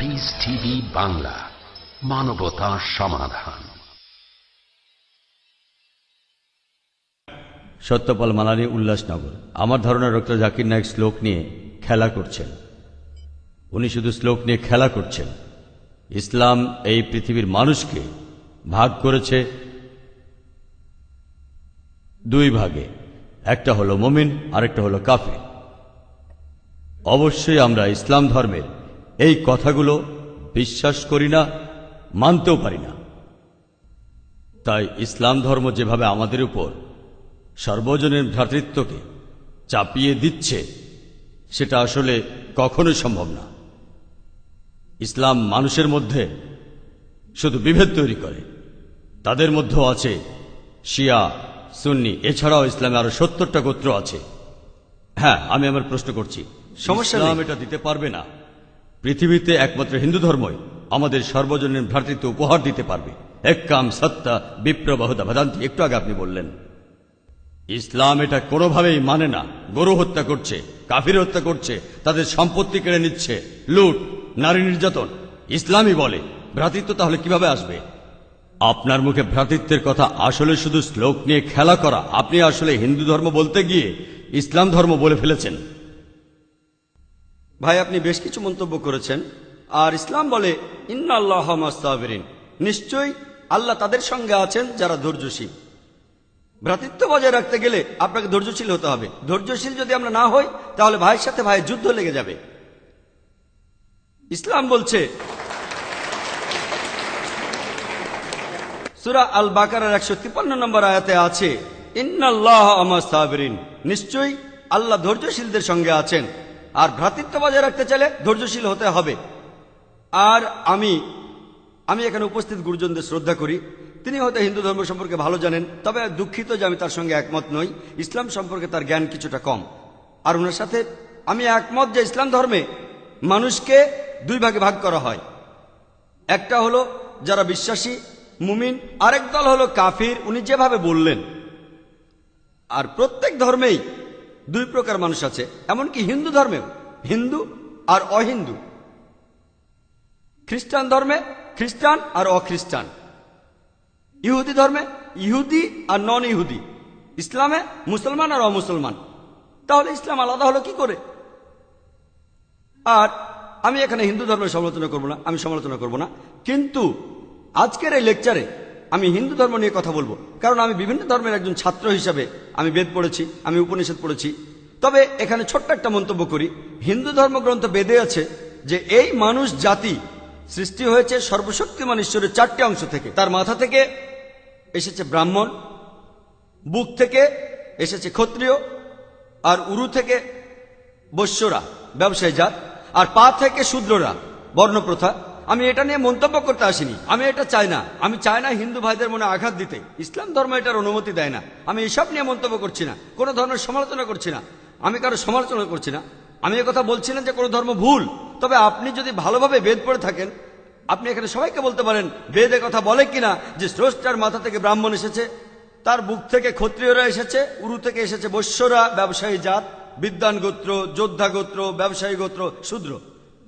Piece TV Bangla, মানবতা সমাধান। সত্যপাল মালানী, উল্লাসনগর। আমার ধারণা ডক্টর জাকির নায়েক শ্লোক নিয়ে খেলা করছেন। উনি শুধু শ্লোক নিয়ে খেলা করছেন। ইসলাম এই পৃথিবীর মানুষকে ভাগ করেছে দুই ভাগে, একটা হলো মুমিন, আরেকটা হলো কাফির। অবশ্যই আমরা ইসলাম ধর্মের এই কথাগুলো বিশ্বাস করি না, মানতেও পারি না। তাই ইসলাম ধর্ম যেভাবে আমাদের উপর সর্বজনীন ভ্রাতৃত্বকে চাপিয়ে দিচ্ছে, সেটা আসলে কখনোই সম্ভব না। ইসলাম মানুষের মধ্যে শুধু বিভেদ তৈরি করে। তাদের মধ্যেও আছে শিয়া, সুন্নি, এছাড়াও ইসলামে আরো 70টা গোত্র আছে। হ্যাঁ, আমি আমার প্রশ্ন করছি, ইসলাম এটা দিতে পারবে না। পৃথিবীতে একমাত্র হিন্দু ধর্মই আমাদের সর্বজনীন ভ্রাতৃত্ব উপহার দিতে পারবে। এক্কাম সত্তা বিপ্রবাহুদা ভেদান্তি, একটু আগে আপনি বললেন। ইসলাম এটা কোনোভাবেই মানে না। গরু হত্যা করছে, কাফির হত্যা করছে, তাদের সম্পত্তি কেড়ে নিচ্ছে, লুট, নারী নির্যাতন। ইসলামই বলে ভ্রাতৃত্ব, তাহলে কিভাবে আসবে? আপনার মুখে ভ্রাতৃত্বের কথা আসলে শুধু শ্লোক নিয়ে খেলা করা। আপনি আসলে হিন্দু ধর্ম বলতে গিয়ে ইসলাম ধর্ম বলে ফেলেছেন। ভাই, আপনি বেশ কিছু মন্তব্য করেছেন। আর ইসলাম বলে ইন্নাল্লাহ মাস্তাবিরিন, নিশ্চয়ই আল্লাহ তাদের সঙ্গে আছেন যারা ধৈর্যশীল। ভ্রাতৃত্ব বজায় রাখতে গেলে আপনাকে ধৈর্যশীল হতে হবে। ধৈর্যশীল যদি আমরা না হই, তাহলে ভাইয়ের সাথে ভাইয়ের যুদ্ধ লেগে যাবে। ইসলাম বলছে, সূরা আল বাকারার 153 নম্বর আয়াতে আছে, ইন্নাল্লাহ মাস্তাবিরিন, নিশ্চয়ই আল্লাহ ধৈর্যশীলদের সঙ্গে আছেন। আর ভ্রাতৃত্ব বজায় রাখতে চাইলে ধৈর্যশীল হতে হবে। আর আমি এখানে উপস্থিত গুরুজনদের শ্রদ্ধা করি। তিনি হয়তো হিন্দু ধর্ম সম্পর্কে ভালো জানেন, তবে দুঃখিত যে আমি তার সঙ্গে একমত নই। ইসলাম সম্পর্কে তার জ্ঞান কিছুটা কম। আর ওনার সাথে আমি একমত যে ইসলাম ধর্মে মানুষকে দুই ভাগে ভাগ করা হয়। একটা হলো যারা বিশ্বাসী মুমিন, আরেক দল হলো কাফির, উনি যেভাবে বললেন। আর প্রত্যেক ধর্মেই দুই প্রকার মানুষ আছে, এমনকি হিন্দু ধর্মেও হিন্দু আর অহিন্দু। খ্রিস্টান ধর্মে খ্রিস্টান আর অখ্রিস্টান, ইহুদি ধর্মে ইহুদি আর নন ইহুদি, ইসলামে মুসলমান আর অমুসলমান। তাহলে ইসলাম আলাদা হলো কি করে? আর আমি এখানে হিন্দু ধর্মের সমালোচনা করব না, আমি সমালোচনা করব না। কিন্তু আজকের এই লেকচারে আমি হিন্দু ধর্ম নিয়ে কথা বলবো, কারণ আমি বিভিন্ন ধর্মের একজন ছাত্র হিসাবে আমি বেদ পড়েছি, আমি উপনিষদ পড়েছি। তবে এখানে ছোট্ট একটা মন্তব্য করি। হিন্দু ধর্মগ্রন্থ বেদে আছে যে এই মানুষ জাতি সৃষ্টি হয়েছে সর্বশক্তিমান ঈশ্বরের 4টে অংশ থেকে। তার মাথা থেকে এসেছে ব্রাহ্মণ, বুক থেকে এসেছে ক্ষত্রিয়, আর উরু থেকে বৈশ্যরা ব্যবসায়ী জাত, আর পা থেকে শূদ্ররা বর্ণপ্রথা। আমি এটা নিয়ে মন্তব্য করতে আসিনি, আমি এটা চাই না। আমি চাই না হিন্দু ভাইদের মনে আঘাত দিতে। ইসলাম ধর্ম এটার অনুমতি দেয় না। আমি এসব নিয়ে মন্তব্য করছি না, কোনো ধর্মের সমালোচনা করছি না, আমি কারো সমালোচনা করছি না। আমি কথা বলছি না যে কোনো ধর্ম ভুল। তবে আপনি যদি ভালোভাবে বেদ পড়ে থাকেন, আপনি এখানে সবাইকে বলতে পারেন বেদে কথা বলে কিনা যে স্রষ্টার মাথা থেকে ব্রাহ্মণ এসেছে, তার বুক থেকে ক্ষত্রিয়রা এসেছে, উরু থেকে এসেছে বৈশ্যরা ব্যবসায়ী জাত, বিদ্বান গোত্র, যোদ্ধা গোত্র, ব্যবসায়ী গোত্র, শূদ্র।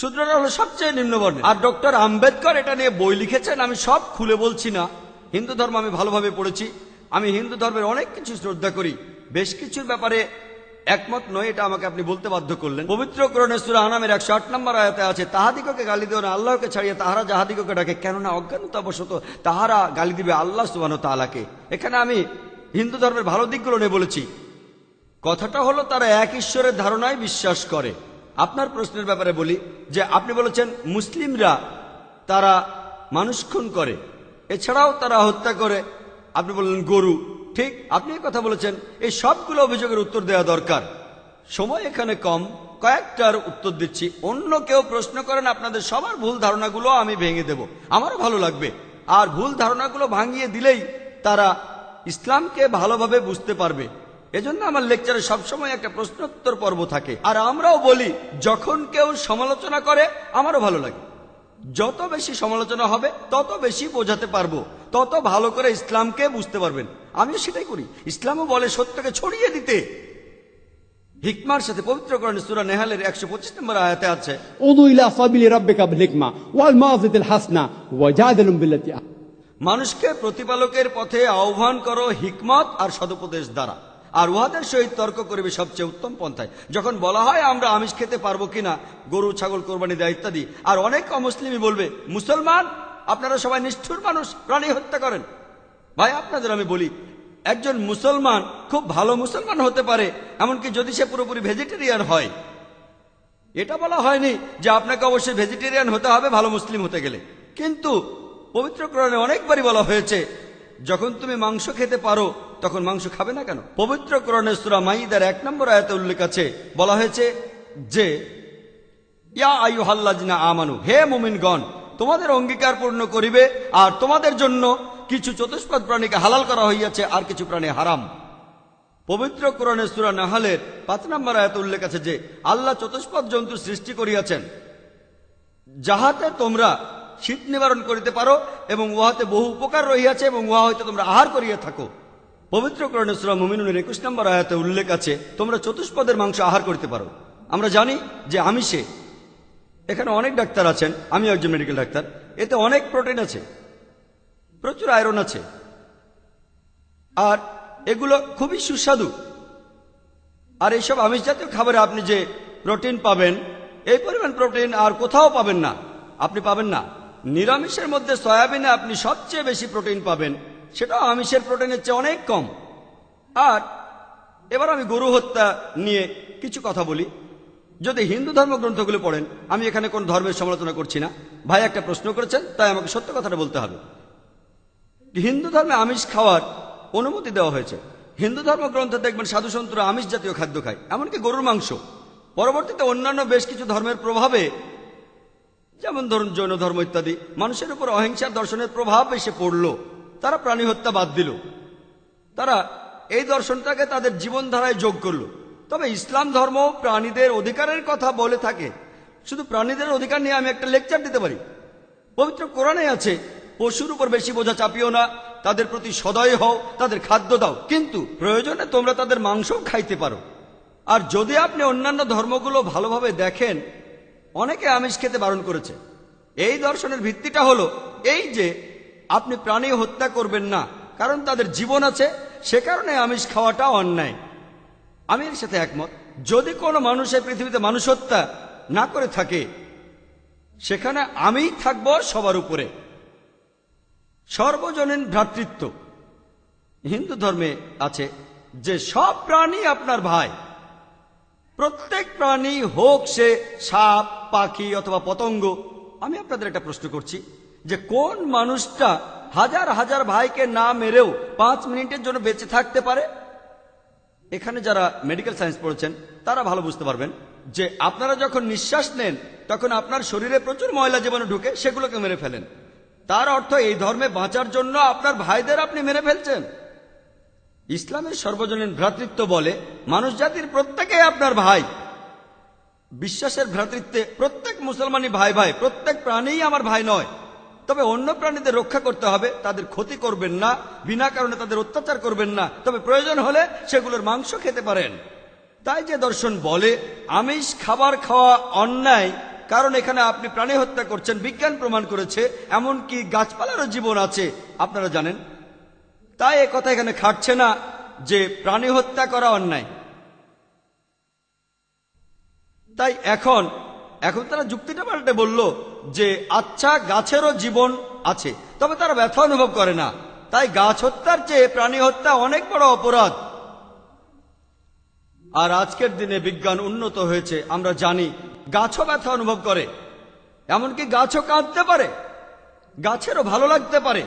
শূদ্ররা হলো সবচেয়ে নিম্নবর্ণ। আর ডক্টর আম্বেদকর এটা নিয়ে বই লিখেছেন। আমি সব খুলে বলছি না। হিন্দু ধর্ম আমি ভালোভাবে পড়েছি। আমি হিন্দু ধর্মের অনেক কিছু শ্রদ্ধা করি, বেশ কিছুর ব্যাপারে একমত নয়, এটা আমাকে আপনি বলতে বাধ্য করলেন। পবিত্র কোরআনে সূরা আনামের 108 নম্বর আয়াতে আছে, তাহাদিগকে গালি দিও না আল্লাহকে ছাড়িয়ে তাহারা যাহাদিগকে ডাকে, কেননা অজ্ঞানতাবশত তাহারা গালি দিবে আল্লাহ সুবহানাহু ওয়া তাআলাকে। এখানে আমি হিন্দু ধর্মের ভালো দিকগুলো নিয়ে বলেছি। কথাটা হলো তারা এক ঈশ্বরের ধারণায় বিশ্বাস করে। আপনার প্রশ্নের ব্যাপারে বলি যে আপনি বলেছেন মুসলিমরা তারা মানুষ খুন করে, এছাড়াও তারা হত্যা করে। আপনি বললেন গরু, ঠিক, আপনি কথা বলেছেন। এই সবগুলো অভিযোগের উত্তর দেওয়া দরকার। সময় এখানে কম, কয়েকটার উত্তর দিচ্ছি। অন্য কেউ প্রশ্ন করেন, আপনাদের সবার ভুল ধারণাগুলো আমি ভেঙে দেব, আমারও ভালো লাগবে। আর ভুল ধারণাগুলো ভাঙিয়ে দিলেই তারা ইসলামকে ভালোভাবে বুঝতে পারবে। এজন্য আমার লেকচারে সবসময় একটা প্রশ্নোত্তর পর্ব থাকে। আর আমরাও বলি, যখন কেউ সমালোচনা করে আমারও ভালো লাগে। যত বেশি সমালোচনা হবে তত বেশি বোঝাতে পারবো, তত ভালো করে ইসলামকে বুঝতে পারবেন। আমিও সেটাই করি। ইসলামও বলে সত্যকে ছড়িয়ে দিতে। হিকমার সাথে পবিত্র কোরআন সূরা নেহালের 125 নম্বর আয়াতে আছে, ادعو إلى سبيل ربك بالحكمة والموعظة الحسنة وجادلهم بالتي أحسن। মানুষকে প্রতিপালকের পথে আহ্বান করো হিকমত আর সদুপদেশ দ্বারা, আর উহাদের সহিত তর্ক করিবে সবচেয়ে উত্তম পন্থায়। যখন বলা হয় আমরা আমিষ খেতে পারবো কিনা, গরু ছাগল কোরবানি দেয় ইত্যাদি, আর অনেক অমুসলিমই বলবে মুসলমান আপনারা সবাই নিষ্ঠুর মানুষ, প্রাণী হত্যা করেন। ভাই আপনাদের আমি বলি, একজন মুসলমান খুব ভালো মুসলমান হতে পারে, এমনকি যদি সে পুরোপুরি ভেজিটেরিয়ান হয়। এটা বলা হয়নি যে আপনাকে অবশ্যই ভেজিটেরিয়ান হতে হবে ভালো মুসলিম হতে গেলে, কিন্তু পবিত্র কোরআনে অনেকবারই বলা হয়েছে যখন তুমি মাংস খেতে পারো তখন মাংস খাবে না কেন। পবিত্র কোরআনের সূরা মাইদার 1 নম্বর আয়াতে উল্লেখ আছে, বলা হয়েছে যে ইয়া আইয়ুহাল্লাযিনা আমানু, হে মুমিনগণ তোমাদের অঙ্গীকার পূর্ণ করিবে, আর তোমাদের জন্য কিছু চতুষ্পদ প্রাণীকে হালাল করা হইয়াছে আর কিছু প্রাণী হারাম। পবিত্র কোরআনের সূরা নাহলের 5 নম্বর আয়াতে উল্লেখ আছে যে আল্লাহ চতুষ্পদ জন্তু সৃষ্টি করিয়াছেন যাহাতে তোমরা শীত নিবারণ করিতে পারো, এবং উহাতে বহু উপকার রহিয়াছে এবং উহা হইতে তোমরা আহার করিয়া থাকো। পবিত্র কোরআনের সূরা মুমিনুনের 21 নম্বর আয়াতে উল্লেখ আছে তোমরা চতুষ্পদের মাংস আহার করিতে পারো। আমরা জানি যে আমিষে, এখানে অনেক ডাক্তার আছেন, আমি একজন মেডিকেল ডাক্তার, এতে অনেক প্রোটিন আছে, প্রচুর আয়রন আছে, আর এগুলো খুবই সুস্বাদু। আর এইসব আমিষ জাতীয় খাবারে আপনি যে প্রোটিন পাবেন, এই পরিমাণ প্রোটিন আর কোথাও পাবেন না, আপনি পাবেন না। নিরামিষের মধ্যে সয়াবিনে আপনি সবচেয়ে বেশি প্রোটিন পাবেন, সেটাও আমিষের প্রোটিনের চেয়ে অনেক কম। আর এবার আমি গরু হত্যা নিয়ে কিছু কথা বলি। যদি হিন্দু ধর্মগ্রন্থগুলো পড়েন, আমি এখানে কোন ধর্মের সমালোচনা করছি না, ভাই একটা প্রশ্ন করেছেন তাই আমাকে সত্য কথাটা বলতে হবে। হিন্দু ধর্মে আমিষ খাওয়ার অনুমতি দেওয়া হয়েছে। হিন্দু ধর্মগ্রন্থে দেখবেন সাধু সন্তরা আমিষ জাতীয় খাদ্য খায়, এমনকি গরুর মাংস। পরবর্তীতে অন্যান্য বেশ কিছু ধর্মের প্রভাবে, যেমন ধরুন জৈন ধর্ম ইত্যাদি, মানুষের উপর অহিংসার দর্শনের প্রভাব এসে পড়ল, তারা প্রাণী হত্যা বাদ দিল, তারা এই দর্শনটাকে তাদের জীবনধারায় যোগ করল। তবে ইসলাম ধর্ম প্রাণীদের অধিকারের কথা বলে থাকে। শুধু প্রাণীদের অধিকার নিয়ে আমি একটা লেকচার দিতে পারি। পবিত্র কোরআনে আছে পশুর উপর বেশি বোঝা চাপিও না, তাদের প্রতি সদয় হও, তাদের খাদ্য দাও, কিন্তু প্রয়োজনে তোমরা তাদের মাংসও খাইতে পারো। আর যদি আপনি অন্যান্য ধর্মগুলো ভালোভাবে দেখেন, অনেকে আমিষ খেতে বারণ করেছে। এই দর্শনের ভিত্তিটা হলো এই যে আপনি প্রাণী হত্যা করবেন না, কারণ তাদের জীবন আছে, সে কারণে আমিষ খাওয়াটা অন্যায়। আমি এর সাথে একমত। যদি কোনো মানুষ এই পৃথিবীতে মানুষ হত্যা না করে থাকে, সেখানে আমিই থাকবো সবার উপরে। সর্বজনীন ভ্রাতৃত্ব হিন্দু ধর্মে আছে যে সব প্রাণী আপনার ভাই। প্রত্যেক প্রাণী হোক সে সাপ, পাখি অথবা পতঙ্গ। আমি আপনাদের একটা প্রশ্ন করছি যে কোন মানুষটা হাজার হাজার ভাইকে না মেরেও 5 মিনিটের জন্য বেঁচে থাকতে পারে? এখানে যারা মেডিকেল সায়েন্স পড়েছেন তারা ভালো বুঝতে পারবেন যে আপনারা যখন নিঃশ্বাস নেন তখন আপনার শরীরে প্রচুর ময়লা জীবাণু ঢুকে, সেগুলোকে মেরে ফেলেন। তার অর্থ এই ধর্মে বাঁচার জন্য আপনার ভাইদের আপনি মেরে ফেলছেন। ইসলামের সর্বজনীন ভ্রাতৃত্ব বলে মানুষ জাতির প্রত্যেকেই আপনার ভাই। বিশ্বাসের ভ্রাতৃত্বে প্রত্যেক মুসলমানই ভাই ভাই, প্রত্যেক প্রাণীই আমার ভাই নয়। তবে অন্য প্রাণীদের রক্ষা করতে হবে, তাদের ক্ষতি করবেন না, বিনা কারণে তাদের অত্যাচার করবেন না, তবে প্রয়োজন হলে সেগুলোর মাংস খেতে পারেন। তাই যে দর্শন বলে আমিষ খাবার খাওয়া অন্যায়, কারণ এখানে আপনি প্রাণী হত্যা করছেন, বিজ্ঞান প্রমাণ করেছে, এমনকি গাছপালারও জীবন আছে, আপনারা জানেন। তাই এ কথা এখানে খাটছে না যে প্রাণী হত্যা করা অন্যায়। তাই এখন তারা যুক্তিটা পাল্টে বলল যে আচ্ছা গাছেরও জীবন আছে, তবে তারা ব্যথা অনুভব করে না, তাই গাছ হত্যার চেয়ে প্রাণী হত্যা অনেক বড় অপরাধ। আর আজকের দিনে বিজ্ঞান উন্নত হয়েছে, আমরা জানি গাছও ব্যথা অনুভব করে, এমনকি গাছও কাঁদতে পারে, গাছেরও ভালো লাগতে পারে।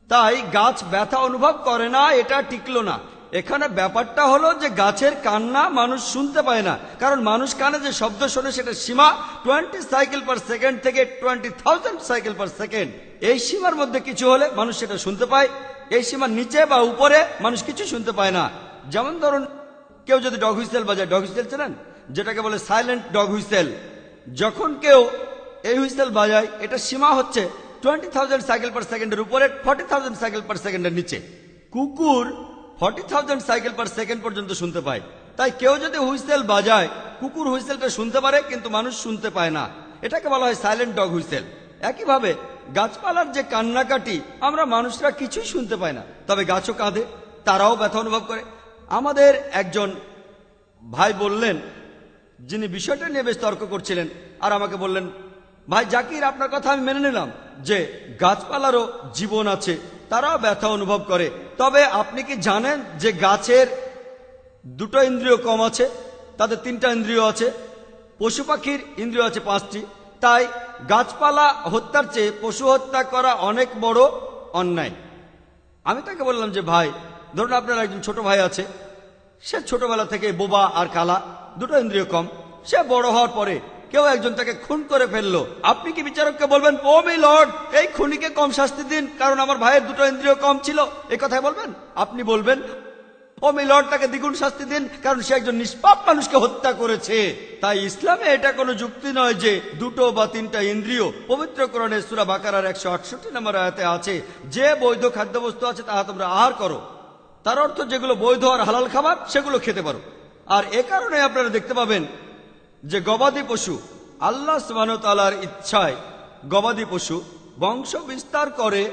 তাই গাছ ব্যথা অনুভব করে না, এটা টিকলো না। এখানে ব্যাপারটা হলো যে গাছের কান্না মানুষ শুনতে পায় না, কারণ মানুষ কানে যে শব্দ শোনে সেটা সীমা 20 সাইকেল পার সেকেন্ড থেকে 20,000 সাইকেল পার সেকেন্ড। এই সীমার মধ্যে কিছু হলে মানুষ সেটা শুনতে পায়, এই সীমার নিচে বা উপরে মানুষ কিছু শুনতে পায় না। যেমন ধরুন কেউ যদি ডগ হুইসেল বাজায়, ডগ হুইসেল চেনেন, যেটাকে বলে সাইলেন্ট ডগ হুইসেল। যখন কেউ এই হুইসেল বাজায়, এটা সীমা হচ্ছে 20,000 সাইকেল পার সেকেন্ডের উপরে, 40,000 সাইকেল পার সেকেন্ডের নিচে। কুকুর 40,000 সাইকেল পার সেকেন্ড পর্যন্ত শুনতে পায়। তাই কেউ যদি হুইসেল বাজায়, কুকুর হুইসেলটা শুনতে পারে কিন্তু মানুষ শুনতে পায় না, এটাকে বলা হয় সাইলেন্ট ডগ হুইসেল। একইভাবে গাছপালার যে কান্নাকাটি আমরা মানুষরা কিছুই শুনতে পাই না, তবে গাছও কাঁদে, তারাও ব্যথা অনুভব করে। আমাদের একজন ভাই বললেন, যিনি বিষয়টা নিয়ে বেশ তর্ক করছিলেন, আর আমাকে বললেন, ভাই জাকির, আপনার কথা আমি মেনে নিলাম যে গাছপালারও জীবন আছে, তারাও ব্যথা অনুভব করে, তবে আপনি কি জানেন যে গাছের দুটো ইন্দ্রিয় কম আছে, তাদের 3টা ইন্দ্রিয় আছে, পশু পাখির ইন্দ্রিয় আছে 5টি। তাই গাছপালা হত্যার চেয়ে পশু হত্যা করা অনেক বড় অন্যায়। আমি তাকে বললাম যে ভাই, ধরুন আপনার একজন ছোট ভাই আছে, সে ছোটবেলা থেকে বোবা আর কালা, দুটো ইন্দ্রিয় কম, সে বড় হওয়ার পরে কেউ একজন তাকে খুন করে ফেললো, আপনি কি বিচারককে বলবেন, ও মি লর্ড, এই খুনিকে কম শাস্তি দিন কারণ আমার ভাইয়ের দুটো ইন্দ্রিয় কম ছিল, এই কথাই বলবেন? আপনি বলবেন, ও মি লর্ড, তাকে দ্বিগুণ শাস্তি দিন কারণ সে একজন নিষ্পাপ মানুষকে হত্যা করেছে। তাই ইসলামে এটা কোনো যুক্তি নয় যে 2 বা 3টা ইন্দ্রিয়। পবিত্র কোরআনে সূরা বাকারার 168 নম্বর আয়াতে আছে, যে বৈধ খাদ্যবস্তু আছে তাহা তোমরা আহার করো। তার অর্থ যেগুলো বৈধ আর হালাল খাবার সেগুলো খেতে পারো। আর এ কারণে আপনারা দেখতে পাবেন যে গবাদি পশু, আল্লাহ সুবহানাহু ওয়া তাআলার ইচ্ছায় গবাদি পশু বংশ বিস্তার করে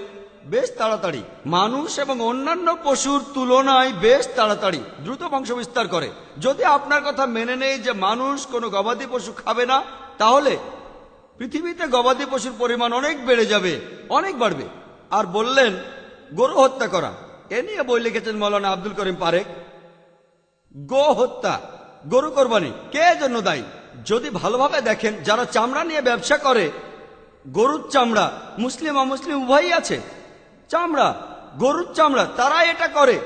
বেশ তাড়াতাড়ি, মানুষ এবং অন্যান্য পশুর তুলনায় বেশ তাড়াতাড়ি দ্রুত বংশ বিস্তার করে। যদি আপনার কথা মেনে নেই যে মানুষ কোনো গবাদি পশু খাবে না, তাহলে পৃথিবীতে গবাদি পশুর পরিমাণ অনেক বেড়ে যাবে, অনেক বাড়বে। আর বললেন গরু হত্যা করা, এ নিয়ে বই লিখেছেন মৌলানা আব্দুল করিম পারেক। গো হত্যা, গরু কোরবানি কে জন্য দায়ী? যদি ভালোভাবে দেখেন, যারা চামড়া নিয়ে ব্যবসা করে, গরুর চামড়া, মুসলিম অমুসলিম উভয়ই আছে, চামড়া, গরুর চামড়া, তারা এটা করে।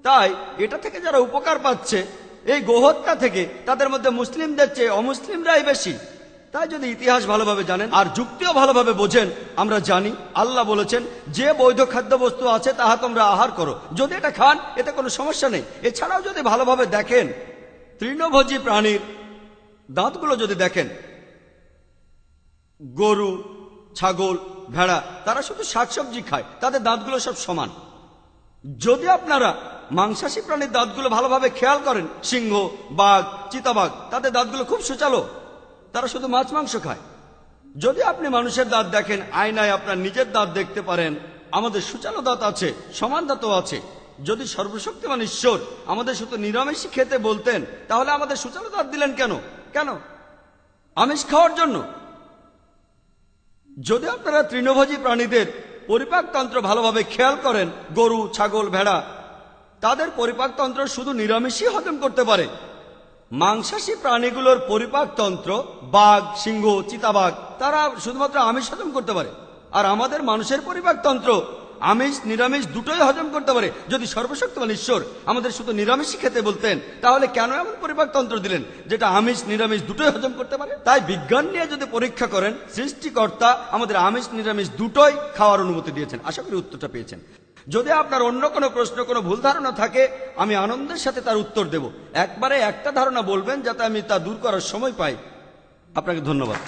তাই এটা থেকে যারা উপকার পাচ্ছে এই গোহত্যা থেকে, তাদের মধ্যে মুসলিমদের চেয়ে অমুসলিমরাই বেশি। তাই যদি ইতিহাস ভালোভাবে জানেন আর যুক্তিও ভালোভাবে বোঝেন, আমরা জানি আল্লাহ বলেছেন যে বৈধ খাদ্যবস্তু আছে তাহা তোমরা আহার করো, যদি এটা খান এতে কোনো সমস্যা নেই। এছাড়াও যদি ভালোভাবে দেখেন, তৃণভোজী প্রাণীর দাঁতগুলো যদি দেখেন, গরু, ছাগল, ভেড়া, তারা শুধু শাকসবজি খায়, তাদের দাঁতগুলো সব সমান। যদি আপনারা মাংসাশী প্রাণীর দাঁতগুলো ভালোভাবে খেয়াল করেন, সিংহ, বাঘ, চিতাবাঘ, তাদের দাঁতগুলো খুব সুচালো, তারা শুধু মাছ মাংস খায়। যদি আপনি মানুষের দাঁত দেখেন, আয়নায় আপনার নিজের দাঁত দেখতে পারেন, আমাদের সুচালো দাঁত আছে, সমান দাঁতও আছে। যদি সর্বশক্তিমান ঈশ্বর আমাদের শুধু নিরামিষ খেতে বলতেন, তাহলে আমাদের সুচালো দাঁত দিলেন কেন? কেন? আমিষ খাওয়ার জন্য? যদি আপনারা তৃণভোজী প্রাণীদের পরিপাকতন্ত্র ভালোভাবে খেয়াল করেন, গরু, ছাগল, ভেড়া, তাদের পরিপাকতন্ত্র শুধু নিরামিষই হজম করতে পারে। মাংসাশী প্রাণীগুলোর পরিপাকতন্ত্র, বাঘ, সিংহ, চিতাবাঘ, তারা শুধুমাত্র আমিষ হজম করতে পারে। আর আমাদের মানুষের পরিপাকতন্ত্র আমিষ নিরামিষ দুটোই হজম করতে পারে। যদি সর্বশক্তিমান ঈশ্বর আমাদের শুধু নিরামিষই খেতে বলতেন, তাহলে কেন এমন পরিপাকতন্ত্র দিলেন যেটা আমিষ নিরামিষ দুটোই হজম করতে পারে? তাই বিজ্ঞান নিয়ে যদি পরীক্ষা করেন, সৃষ্টিকর্তা আমাদের আমিষ নিরামিষ দুটোই খাওয়ার অনুমতি দিয়েছেন। আশা করি উত্তরটা পেয়েছেন। যদি আপনার অন্য কোনো প্রশ্ন, কোনো ভুল ধারণা থাকে, আমি আনন্দের সাথে তার উত্তর দেব। একবারে একটা ধারণা বলবেন যাতে আমি তা দূর করার সময় পাই। আপনাকে ধন্যবাদ।